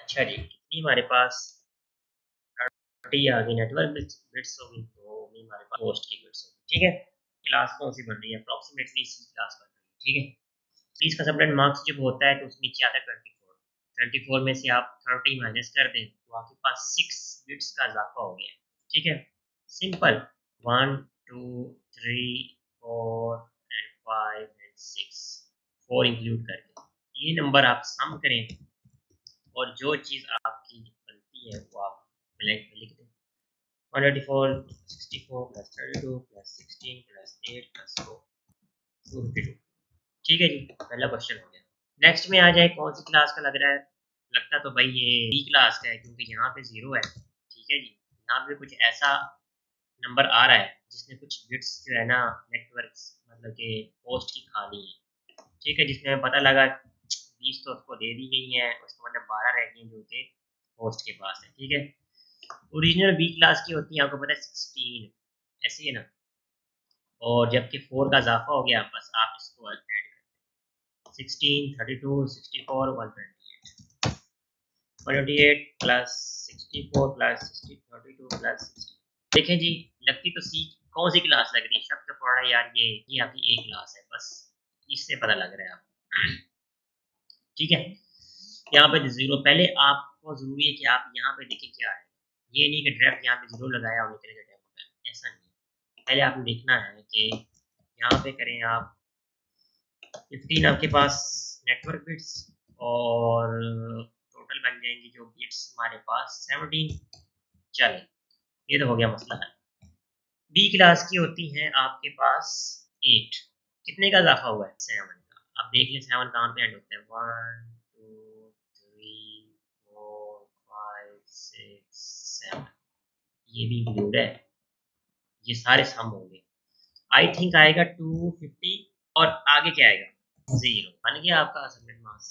अच्छा जी, कितनी हमारे पास 30 आ गई नेटवर्क बिट्स होगी, तो भी हमारे पास होस्ट की बिट्स होगी। ठीक है, क्लास कौन सी बन रही है? अप्रोक्सीमेटली सी क्लास बन रही है। ठीक है, तो इसका सबनेट मार्क्स जब होता है तो उसके नीचे आता है 24। 24 में से आप 30 माइनस कर दें तो आपके पास 6 बिट्स का इजाफा हो गया। ठीक है, सिंपल। 1 2 3 4 एंड 5 एंड 6, 4 इंक्लूड करके ये नंबर आप सम करें और जो चीज़ आपकी बनती है वो आप ब्लैंक में लिख दें। 184 64 प्लस 32 प्लस 16 प्लस 8 प्लस 4 252। ठीक है जी, पहला क्वेश्चन हो गया। नेक्स्ट में आ जाए, कौन सी क्लास का लग रहा है? लगता तो भाई ये बी क्लास का है, क्योंकि यहाँ पे 0 है। ठीक है जी, यहाँ पे कुछ ऐसा नंबर आ रहा है जिसने कुछ बिट्स जो है ना नेटवर्क मतलब के होस्ट की खा ली है। ठीक है, जिसमें पता लगा 20 तो उसको दे दी गई है, उसको मतलब 12 रह गई हैं जो कि होस्ट के पास है। ठीक है, ओरिजिनल बी क्लास की होती है, आपको पता है 16 ऐसी है ना, और जबकि 4 का इजाफा हो गया, बस आप इसको ऐड करें। 16 32 64 128 128 प्लस 64 प्लस 32 प्लस 16। देखें जी, लगती तो सी कौन सी क्लास लग रही है? शक तो पड़ रहा है यार, ये आपकी ए क्लास है, बस इससे पता लग रहा है आपको। ठीक है, यहाँ पे जीरो, पहले आपको जरूरी है कि आप यहाँ पे देखें क्या है। ये नहीं कि डायरेक्ट यहाँ पे जीरो लगाया और निकल गया डेमो, ऐसा नहीं है। पहले आपने देखना है कि यहाँ पे करें आप 15 आपके पास नेटवर्क बिट्स, और टोटल बन जाएंगी जो बिट्स हमारे पास 17। चले, ये तो हो गया मसला है। बी क्लास की होती हैं आपके पास 8। कितने का इजाफा हुआ है? 7 का। अब देख लें 7 कहाँ पे एंड होता है? 1 2 3 4 5 6 7, ये भी इंक्लूड है। ये सारे सम होंगे, आई थिंक आएगा 250, और आगे क्या आएगा? 0। बन गया आपका सबमिट मार्क्स।